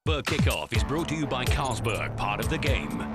The kickoff is brought to you by Carlsberg, part of the game.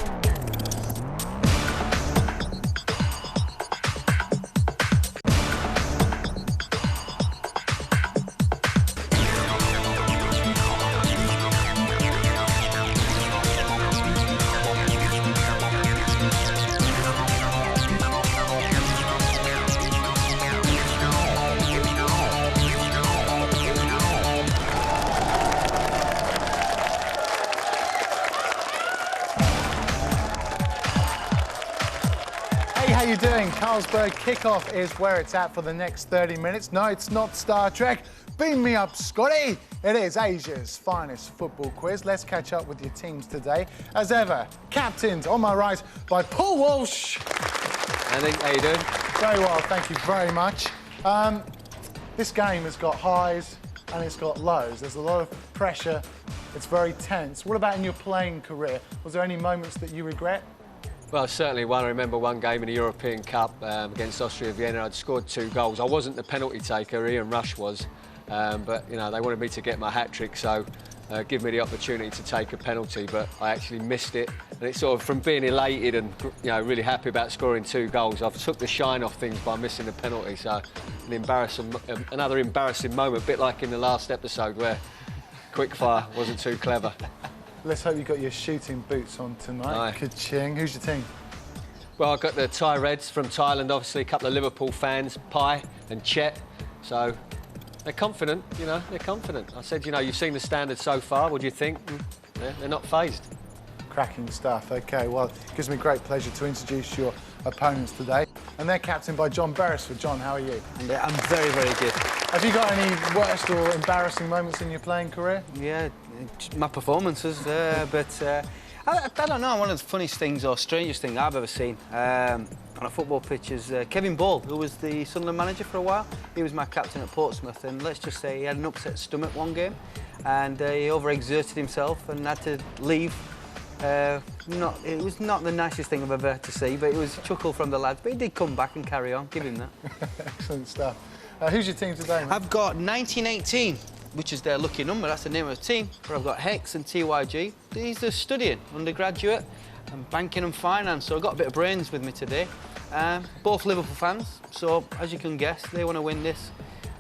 How you doing? Carlsberg kickoff is where it's at for the next 30 minutes. No, it's not Star Trek. Beam me up, Scotty. It is Asia's finest football quiz. Let's catch up with your teams today. As ever, captained on my right by Paul Walsh. Andy, how you doing? Very well, thank you very much. This game has got highs and it's got lows. There's a lot of pressure. It's very tense. What about in your playing career? Was there any moments that you regret? Well, certainly one. I remember one game in the European Cup against Austria Vienna. I'd scored 2 goals. I wasn't the penalty taker, Ian Rush was, but you know they wanted me to get my hat-trick, so give me the opportunity to take a penalty, but I actually missed it. And it's sort of from being elated and really happy about scoring 2 goals, I've took the shine off things by missing the penalty. So another embarrassing moment, a bit like in the last episode where quickfire wasn't too clever. Let's hope you got your shooting boots on tonight. Aye. Ka-ching. Who's your team? Well, I've got the Thai Reds from Thailand, obviously, a couple of Liverpool fans, Pai and Chet. So they're confident, they're confident. I said, you've seen the standard so far. What do you think? Yeah, they're not fazed. Cracking stuff. OK, well, it gives me great pleasure to introduce your opponents today. And they're captained by John Beresford. John, how are you? Yeah, I'm very, very good. Have you got any worst or embarrassing moments in your playing career? Yeah, my performances, but I don't know, one of the funniest things or strangest things I've ever seen on a football pitch is Kevin Ball, who was the Sunderland manager for a while. He was my captain at Portsmouth, and let's just say he had an upset stomach one game, and he overexerted himself and had to leave. It was not the nicest thing I've ever had to see, but it was a chuckle from the lads. But he did come back and carry on. Give him that. Excellent stuff. Who's your team today, mate? I've got 1918, which is their lucky number. That's the name of the team. But I've got Hex and TYG. These are studying, undergraduate, and banking and finance. So I've got a bit of brains with me today. Both Liverpool fans. So as you can guess, they want to win this.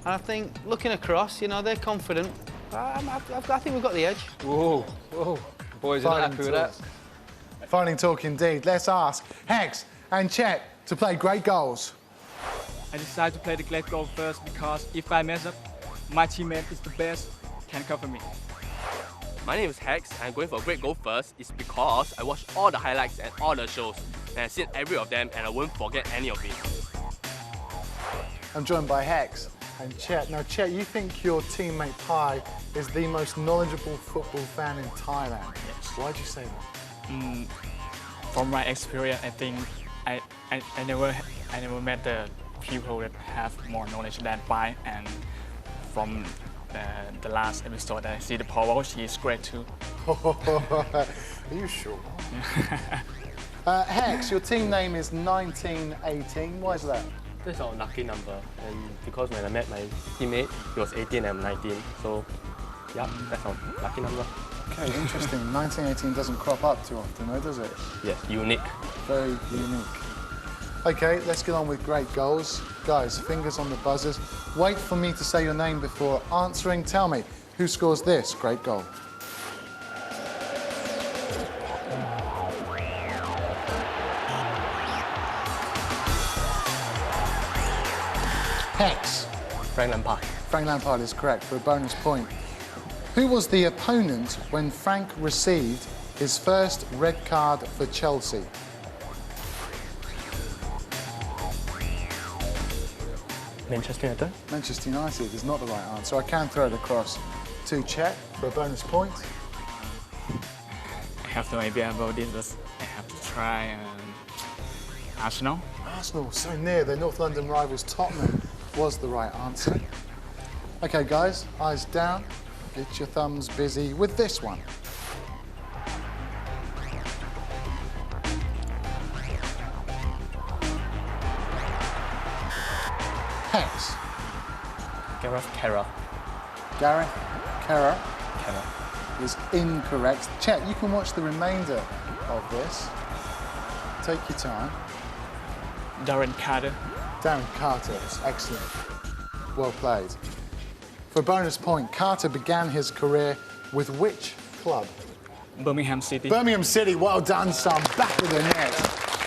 And I think, looking across, they're confident. I think we've got the edge. Whoa, whoa. Boys are not happy with that. Fighting talk indeed. Let's ask Hex and Chet to play great goals. I decided to play the great goal first because if I mess up, my teammate is the best, can cover me. My name is Hex, and I'm going for a great goal first is because I watched all the highlights and all the shows, and I've seen every of them, and I won't forget any of it. I'm joined by Hex and Chet. Now, Chet, you think your teammate Pai is the most knowledgeable football fan in Thailand? Yes. Why'd you say that? From my experience, I think I never met the people that have more knowledge than Pai, and from the last episode I see the Paul Walsh, he's great too. Are you sure? Hex, your team name is 1918. Why is that? That's our lucky number, and because when I met my teammate, he was 18 and I'm 19, so yeah, that's our lucky number. Okay, interesting. 1918 doesn't crop up too often, though, does it? Yes, unique. Very unique. Okay, let's get on with great goals. Guys, fingers on the buzzers. Wait for me to say your name before answering. Tell me, who scores this great goal? Hex. Frank Lampard. Frank Lampard is correct for a bonus point. Who was the opponent when Frank received his first red card for Chelsea? Manchester United. Manchester United is not the right answer. I can throw it across to Chet for a bonus point. I have no idea about this, but I have to try Arsenal. Arsenal, so near. Their North London rivals Tottenham was the right answer. OK, guys, eyes down. Get your thumbs busy with this one. Hex. Gareth Carroll. Gareth Carroll is incorrect. Chet, you can watch the remainder of this. Take your time. Darren Carter. Darren Carter, excellent. Well played. For a bonus point, Carter began his career with which club? Birmingham City. Birmingham City, well done, son. Back of the net.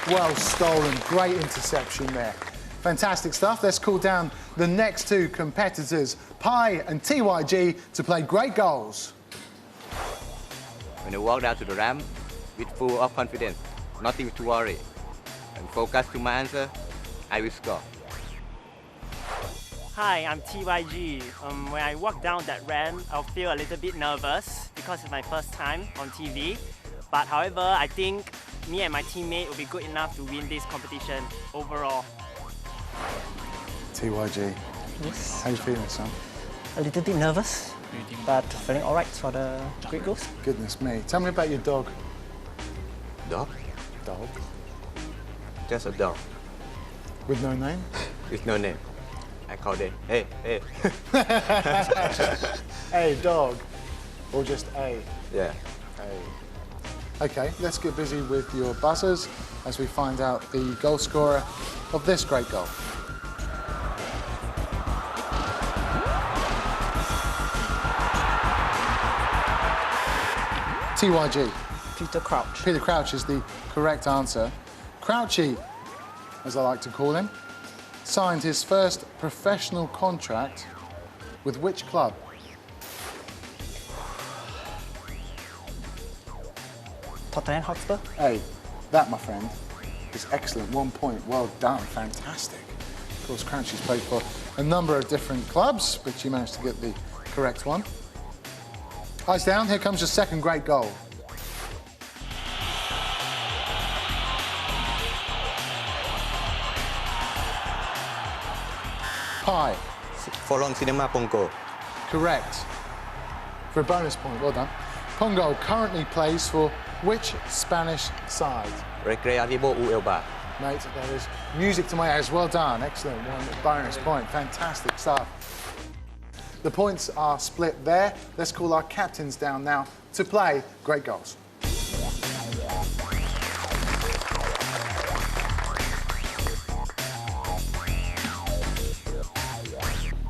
Well stolen, great interception there. Fantastic stuff. Let's call down the next two competitors, Pi and TYG, to play great goals. When I walk down to the ramp with full of confidence, nothing to worry, and focus to my answer, I will score. Hi, I'm TYG. When I walk down that ramp, I'll feel a little bit nervous because it's my first time on TV. But however, I think me and my teammate will be good enough to win this competition overall. TYG. Yes. How you feeling, son? A little bit nervous, but feeling all right for the great goals. Goodness me. Tell me about your dog. Dog? Dog? Just a dog. With no name? With no name. I call them, hey, hey. A dog. Or just A? Yeah. A. OK, let's get busy with your buzzers as we find out the goal scorer of this great goal. TYG. Peter Crouch. Peter Crouch is the correct answer. Crouchy, as I like to call him, signed his first professional contract with which club? Tottenham Hotspur. Hey, that, my friend, is excellent. 1 point. Well done. Fantastic. Of course, Crouchy's played for a number of different clubs, but you managed to get the correct one. Eyes down. Here comes your second great goal. Pi. Forlong Cinema Pongo. Correct. For a bonus point, well done. Pongo currently plays for which Spanish side? Recreativo Uelba. Mate, that is music to my ears. Well done. Excellent. One bonus point. Fantastic stuff. The points are split there. Let's call our captains down now to play great goals.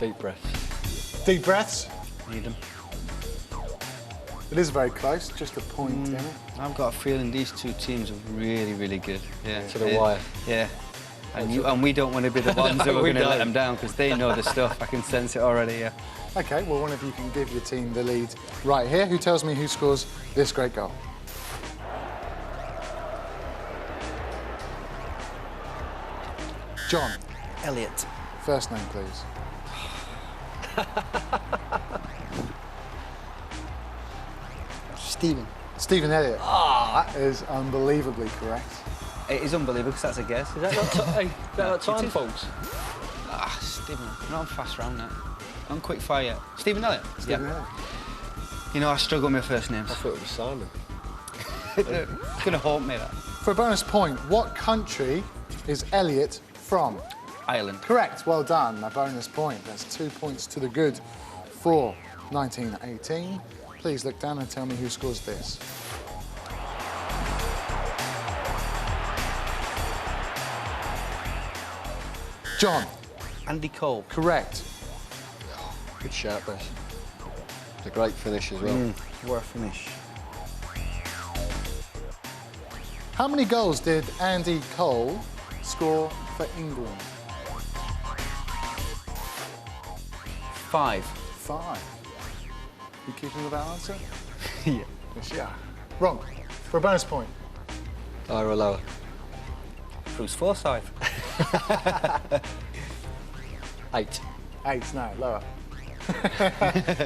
Deep breaths. Deep breaths. Need them. It is very close, just a point in it. I've got a feeling these two teams are really, really good. Yeah. To the wire. Yeah. And we don't want to be the ones who are we going to let don't. them down because they know the stuff. I can sense it already, yeah. OK, well, one of you can give your team the lead right here. Who tells me who scores this great goal? John. Elliot. First name, please. Stephen. Stephen Elliott. Ah, that is unbelievably correct. It is unbelievable because that's a guess. Is that not time faults? Ah, Stephen. No, I'm fast round now. I'm quick fire yet. Stephen Elliott? Stephen Elliott. You know, I struggle with my first names. I thought it was Simon. It's going to haunt me, that. For a bonus point, what country is Elliott from? Ireland. Correct, well done. A bonus point. That's 2 points to the good for 1918. Please look down and tell me who scores this. John. Andy Cole. Correct. Good shout, Bess. It's a great finish as well. What a finish. How many goals did Andy Cole score for England? 5. 5. You keeping with that answer? Yeah. Yes, yeah. Wrong. For a bonus point. Higher or lower? Bruce Forsyth. 8. 8, no, lower.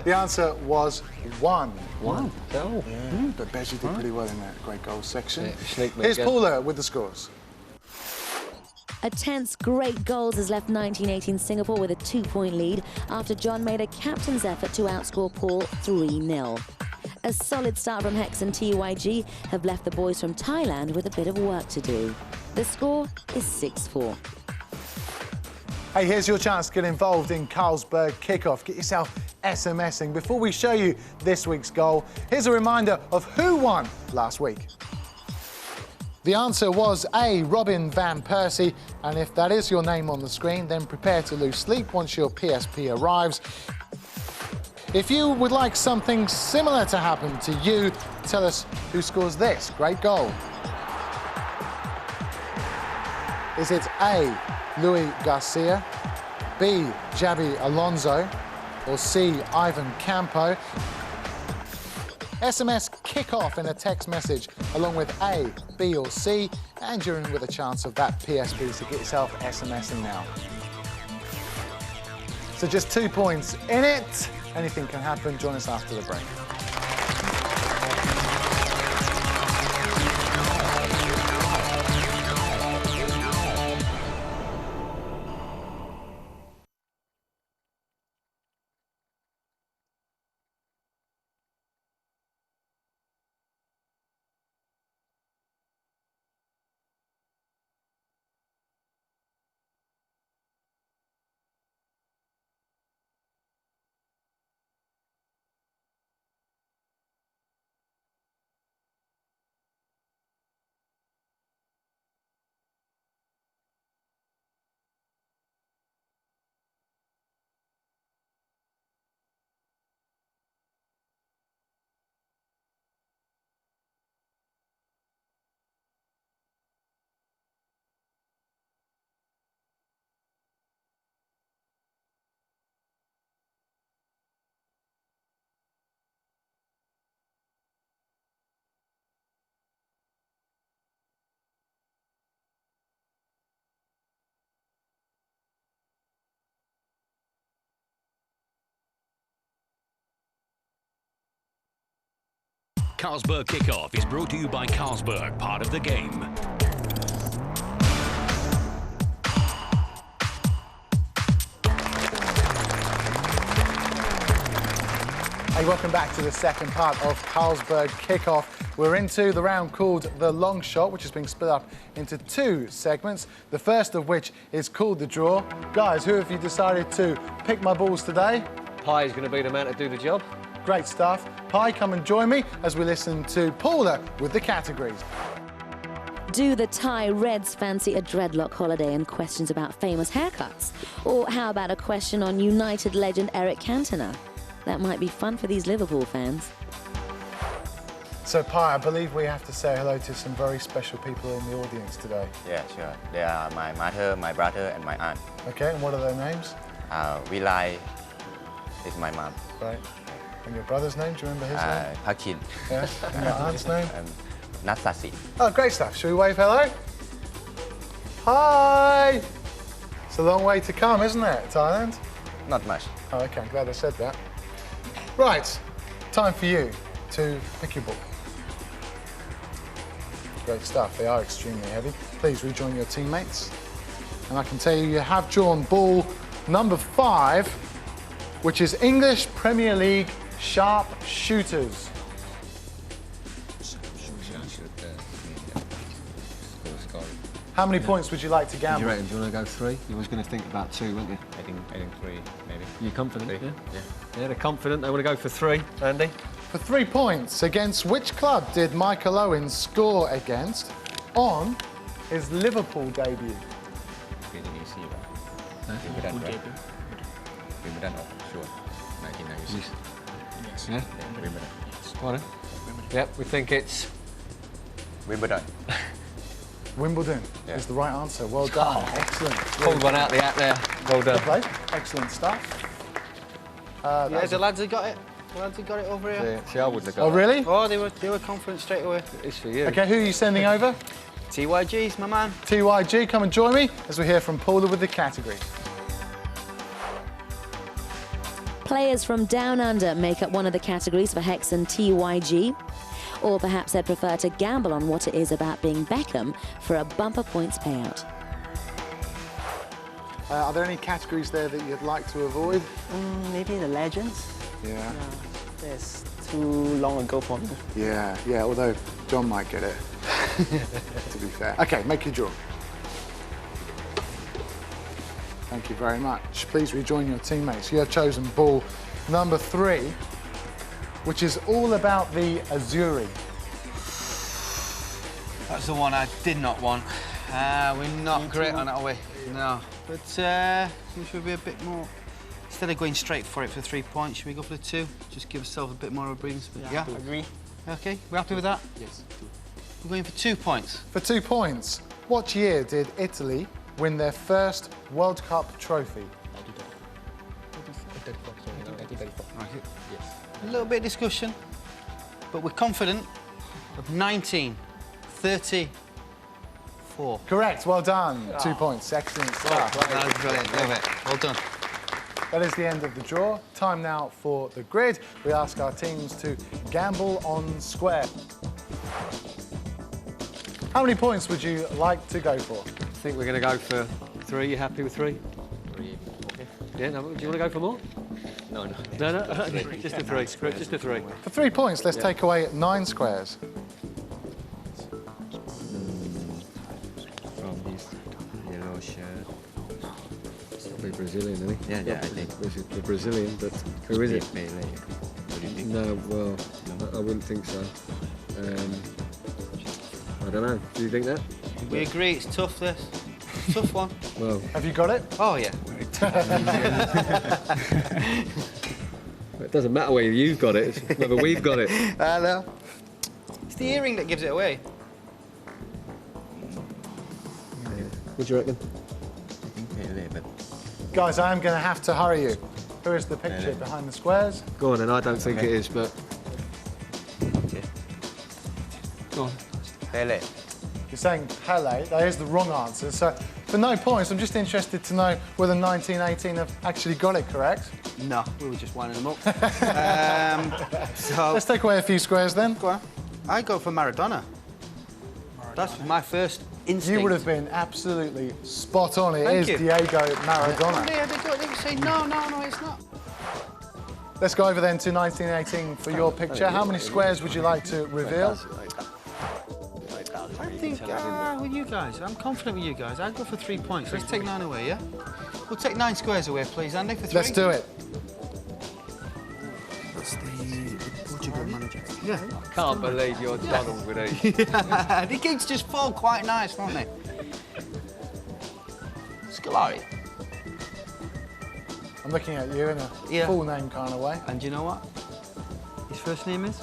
The answer was 1. 1. Oh. Yeah, but Bez, you did pretty well in that great goals section. Yeah, sneak me Here's again. Paula with the scores. A tense great goals has left 1918 Singapore with a 2-point lead after John made a captain's effort to outscore Paul 3-0. A solid start from Hex and TYG have left the boys from Thailand with a bit of work to do. The score is 6-4. Hey, here's your chance to get involved in Carlsberg Kickoff. Get yourself SMSing. Before we show you this week's goal, here's a reminder of who won last week. The answer was A, Robin van Persie, and if that is your name on the screen, then prepare to lose sleep once your PSP arrives. If you would like something similar to happen to you, tell us who scores this great goal. Is it A, Louis Garcia, B, Javi Alonso, or C, Ivan Campo? SMS kickoff in a text message along with A, B or C, and you're in with a chance of that PSP, so get yourself SMSing now. So just 2 points in it. Anything can happen. Join us after the break. Carlsberg Kickoff is brought to you by Carlsberg, part of the game. Hey, welcome back to the second part of Carlsberg Kickoff. We're into the round called the long shot, which is being split up into 2 segments. The first of which is called the draw. Guys, who have you decided to pick my balls today? Pi is going to be the man to do the job. Great stuff. Pi, come and join me as we listen to Paula with the categories. Do the Thai Reds fancy a dreadlock holiday and questions about famous haircuts? Or how about a question on United legend Eric Cantona? That might be fun for these Liverpool fans. So, Pi, I believe we have to say hello to some very special people in the audience today. Yeah, sure. They are my mother, my brother, and my aunt. Okay, and what are their names? Vilai is my mom. Right. And your brother's name? Do you remember his name? Hakin. Yeah. And your aunt's name? Natsasi. Oh, great stuff. Shall we wave hello? Hi! It's a long way to come, isn't it, Thailand? Not much. Oh, okay. I'm glad I said that. Right. Time for you to pick your ball. Great stuff. They are extremely heavy. Please rejoin your teammates. And I can tell you have drawn ball number 5, which is English Premier League sharp shooters. How many points would you like to gamble? You reckon? Do you want to go 3? You was going to think about 2, weren't you? I think 3, maybe. You confident? 3. Yeah. Yeah, they're confident. They want to go for 3. Andy? For 3 points, against which club did Michael Owen score against on his Liverpool debut? Pretty easy, right? Wimbledon, right? Wimbledon, sure. 1996. Yeah? Wimbledon. What? Yep, we think it's Wimbledon. Wimbledon is the right answer. Well done. Excellent. pulled one out the hat there. Well done. Good play. Excellent stuff. Yeah, the lads have got it. The lads have got it over here. See, I wouldn't have got Oh, really? Oh, they were confident straight away. It's for you. Okay, who are you sending over? TYG's my man. TYG, come and join me as we hear from Paula with the category. Players from Down Under make up one of the categories for Hex and TYG. Or perhaps they'd prefer to gamble on what it is about being Beckham for a bumper points payout. Are there any categories there that you'd like to avoid? Maybe the legends. Yeah. That's too long ago for me. Yeah, although John might get it, to be fair. Okay, make your draw. Thank you very much. Please rejoin your teammates. You have chosen ball number 3, which is all about the Azzurri. That's the one I did not want. We're not great on it, are we? No. But we should be a bit more... Instead of going straight for it for 3 points, should we go for the 2? Just give ourselves a bit more of a breathing space. Yeah? Agree. OK, we're happy with that? Yes, 2. We're going for 2 points. For 2 points, what year did Italy win their first World Cup trophy? 1934. Yes. A little bit of discussion, but we're confident of 1934. Correct, well done. 2 points, excellent stuff. That was brilliant, love it. Well done. That is the end of the draw. Time now for the grid. We ask our teams to gamble on square. How many points would you like to go for? I think we're going to go for 3. You happy with 3? 3, okay. Yeah, no, do you want to go for more? No. No, just a 3. Just a 3. For 3 points, let's take away 9 squares. From his yellow shirt. Probably Brazilian, isn't he? Yeah, I think. This is the Brazilian, but who is it? Pele. What do you think? No, well, I wouldn't think so. I don't know. Do you think that? We agree, it's tough, this. It's a tough one. Well, Have you got it? Oh, yeah. it doesn't matter whether you've got it, it's whether we've got it. I know. It's the earring that gives it away. What do you reckon? I think Pele, but Guys, I am going to have to hurry you. Who is the picture behind the squares? Go on, and I don't think it is, but... okay. Go on. Pele. You're saying Pele. That is the wrong answer. So, for no points, I'm just interested to know whether 1918 have actually got it correct. No, we were just winding them up. So Let's take away a few squares then. go on. I go for Maradona. That's my first instinct. You would have been absolutely spot on. It Thank is you. Diego Maradona. Yeah, they say no, it's not. Let's go over then to 1918 for your picture. How many squares would you like to reveal? I think with you guys, I'm confident with you guys. I'd go for 3 points. Let's take 9 away, yeah? We'll take 9 squares away, please, Andy, for 3. Let's do it. That's the Portugal manager. Yeah. Can't believe you're Donald with these. The gigs just fall quite nice, won't they? Scolari. I'm looking at you in a full name kind of way. And you know what? His first name is?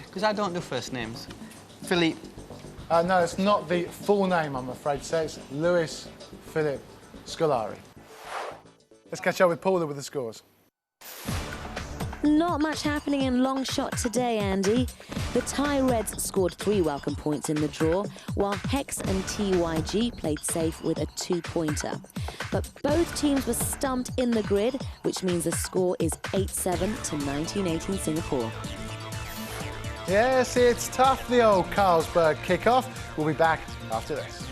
Because I don't do first names. Philippe. No, it's not the full name, I'm afraid to say. It's Luis Philip Scolari. Let's catch up with Paula with the scores. Not much happening in long shot today, Andy. The Thai Reds scored 3 welcome points in the draw, while Hex and TYG played safe with a 2-pointer. But both teams were stumped in the grid, which means the score is 8-7 to 1918 Singapore. Yes, it's tough, the old Carlsberg kickoff. We'll be back after this.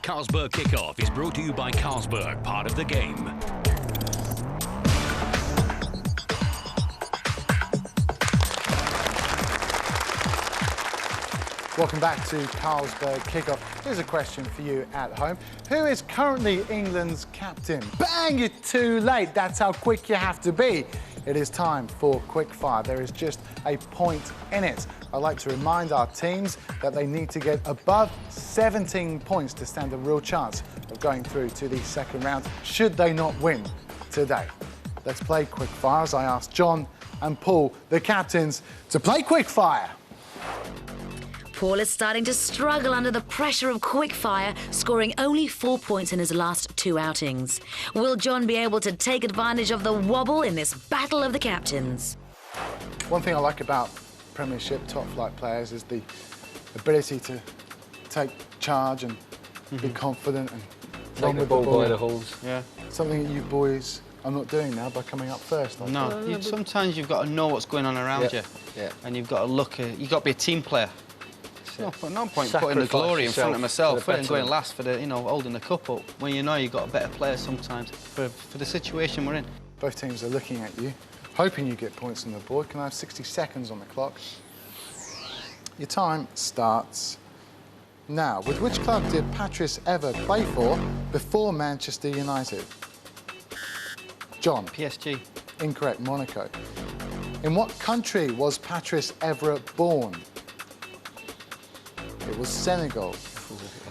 Carlsberg Kickoff is brought to you by Carlsberg, part of the game. Welcome back to Carlsberg Kickoff. Here's a question for you at home. Who is currently England's captain? Bang, you're too late. That's how quick you have to be. It is time for quickfire. There is just a point in it. I'd like to remind our teams that they need to get above 17 points to stand a real chance of going through to the second round, should they not win today. Let's play quickfire as I ask John and Paul, the captains, to play quickfire. Paul is starting to struggle under the pressure of quickfire, scoring only 4 points in his last 2 outings. Will John be able to take advantage of the wobble in this battle of the captains? One thing I like about Premiership top flight players is the ability to take charge and be confident and run with the ball by the horns. Yeah. Something that you boys are not doing now by coming up first. No, sometimes you've got to know what's going on around you. Yeah. And you've got to look, you've got to be a team player. No point putting the Sacrifice glory in front of myself for the and going better. last for the, holding the cup up when you know you've got a better player sometimes for the situation we're in. Both teams are looking at you, hoping you get points on the board. Can I have 60 seconds on the clock? Your time starts now. With which club did Patrice ever play for before Manchester United? John. PSG. Incorrect, Monaco. In what country was Patrice Evra born? It was Senegal.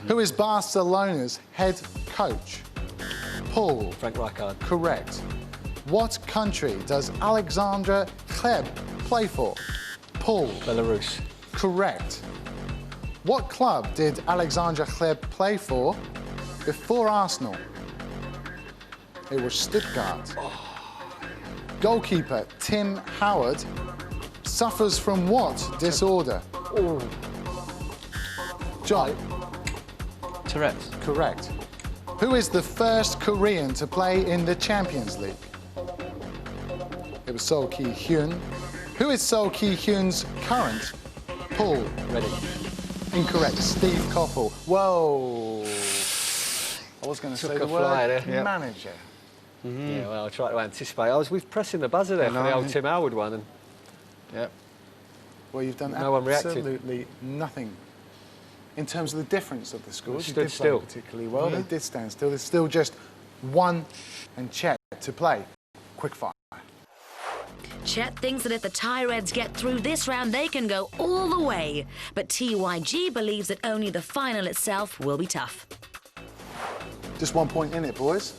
Who is Barcelona's head coach? Paul. Frank Rijkaard. Correct. What country does Alexandra Kleb play for? Paul. Belarus. Correct. What club did Alexandra Kleb play for before Arsenal? It was Stuttgart. Goalkeeper Tim Howard suffers from what disorder? John. Tourette's. Correct. Who is the first Korean to play in the Champions League? It was Seo Ki-hyun. Who is Seo Ki-hyun's current? Paul. Ready. Incorrect. Steve Coppell. Whoa. I was going to say the word manager. Yeah, well, I tried to anticipate. I was with pressing the buzzer there for the old Tim Howard one. And Yep. Well, you've done No one reacted. absolutely nothing. In terms of the difference of the scores, you Stood did still. play particularly well. They did stand still. There's still just one and Chet to play. Quick fire. Chet thinks that if the Tie-Reds get through this round, they can go all the way. But TYG believes that only the final itself will be tough. Just 1 point in it, boys.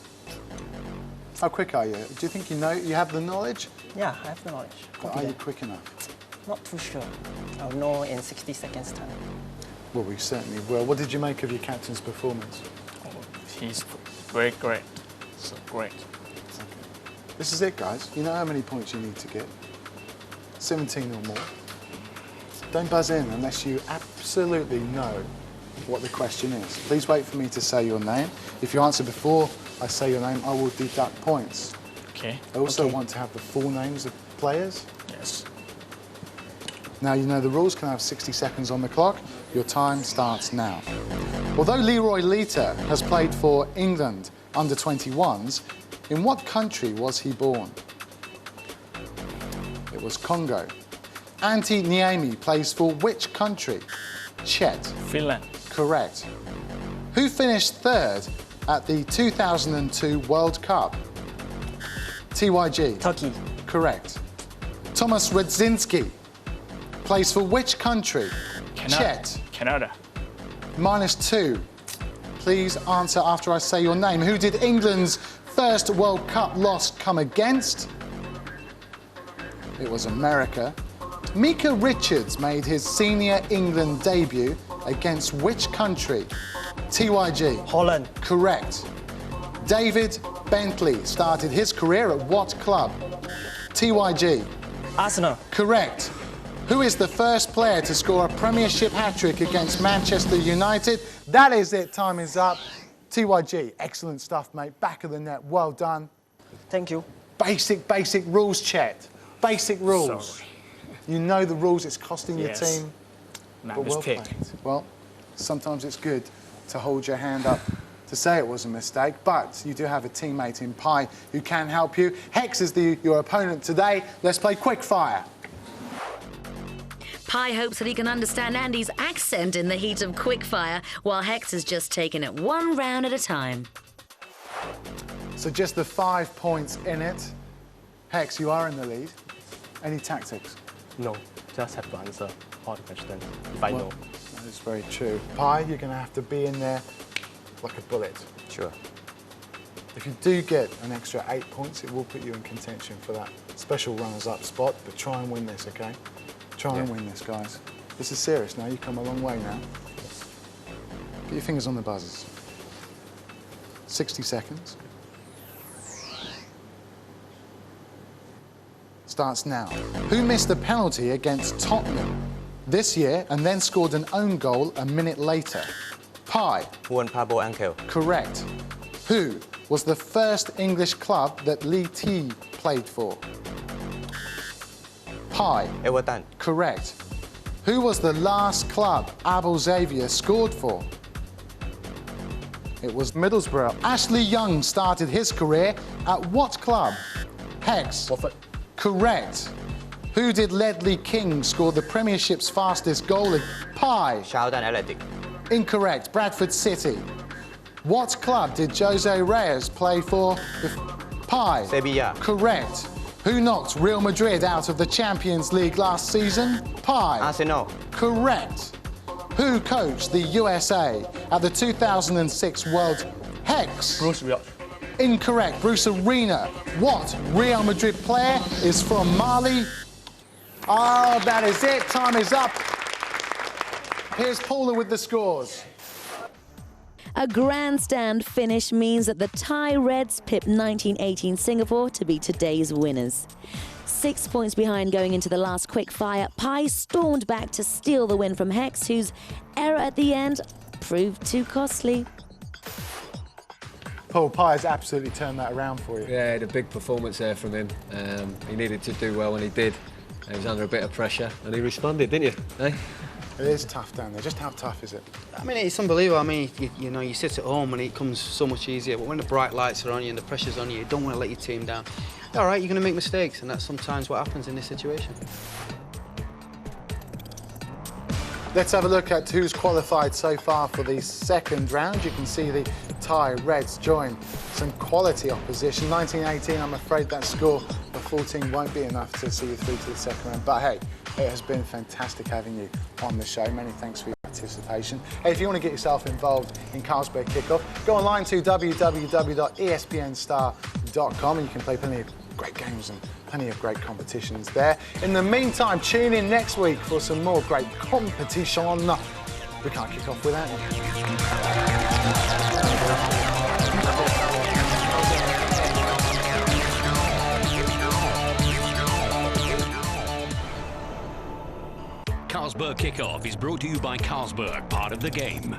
How quick are you? Do you think you have the knowledge? Yeah, I have the knowledge. But are you quick enough? Not too sure. I'll know in 60 seconds time. Well, we certainly will. What did you make of your captain's performance? He's very great. So great. This is it, guys. You know how many points you need to get. 17 or more. Don't buzz in unless you absolutely know what the question is. Please wait for me to say your name. If you answer before I say your name, I will deduct points. Okay. I also want to have the full names of players. Yes. Now you know the rules. Can I have 60 seconds on the clock? Your time starts now. Although Leroy Lita has played for England under-21s, in what country was he born? It was Congo. Antti Niemi plays for which country? Chet. Finland. Correct. Who finished third at the 2002 World Cup? TYG. Turkey. Correct. Thomas Redzinski plays for which country? Chet. Canada. -2. Please answer after I say your name. Who did England's first World Cup loss come against? It was America. Mika Richards made his senior England debut against which country? TYG. Holland. Correct. David Bentley started his career at what club? TYG. Arsenal. Correct. Who is the first player to score a Premiership hat-trick against Manchester United? That is it. Time is up. TYG, excellent stuff, mate. Back of the net. Well done. Thank you. Basic rules, Chet. Basic rules. Sorry. You know the rules. It's costing your Yes. team. My But well mistake. played. Well, sometimes it's good to hold your hand up to say it was a mistake, but you do have a teammate in Pi who can help you. Hex is your opponent today. Let's play quick fire. Pi hopes that he can understand Andy's accent in the heat of quickfire, while Hex has just taken it one round at a time. So just the 5 points in it. Hex, you are in the lead. Any tactics? No, just have to answer all the questions if I know. That is very true. Pi, you're going to have to be in there like a bullet. Sure. If you do get an extra 8 points, it will put you in contention for that special runners-up spot, but try and win this, okay? Try and win this, guys. This is serious now. You've come a long way now. Get your fingers on the buzzers. 60 seconds. starts now. Who missed a penalty against Tottenham this year and then scored an own goal a minute later? Pie. Juan Pablo Angel. Correct. Who was the first English club that Lee T played for? Pie. Everton. Correct. Who was the last club Abel Xavier scored for? It was Middlesbrough. Ashley Young started his career at what club? Hex. Watford. Correct. Who did Ledley King score the Premiership's fastest goal? Pie. Charlton Athletic. Incorrect. Bradford City. What club did Jose Reyes play for? Pie. Sevilla. Correct. Who knocked Real Madrid out of the Champions League last season? Pie. Arsenal. Correct. Who coached the USA at the 2006 World Hex? Bruce Rioch. Incorrect. Bruce Arena. What Real Madrid player is from Mali? Oh, that is it. Time is up. Here's Paula with the scores. A grandstand finish means that the Thai Reds pipped 1918 Singapore to be today's winners. 6 points behind going into the last quick fire, Pi stormed back to steal the win from Hex, whose error at the end proved too costly. Paul, Pi has absolutely turned that around for you. Yeah, a big performance there from him. He needed to do well, and he did. He was under a bit of pressure, and he responded, didn't you? Eh? It is tough down there. Just how tough is it? I mean, it's unbelievable. I mean, you know, you sit at home and it comes so much easier, but when the bright lights are on you and the pressure's on you, you don't want to let your team down. All right, you're going to make mistakes, and that's sometimes what happens in this situation. Let's have a look at who's qualified so far for the second round. You can see the Thai Reds join some quality opposition. 1918, I'm afraid that score of 14 won't be enough to see you through to the second round. But hey, it has been fantastic having you on the show. Many thanks for your participation. Hey, if you want to get yourself involved in Carlsberg Kickoff, go online to www.espnstar.com and you can play plenty of great games and plenty of great competitions there. In the meantime, tune in next week for some more great competition. We can't kick off without you. Carlsberg Kickoff is brought to you by Carlsberg, part of the game.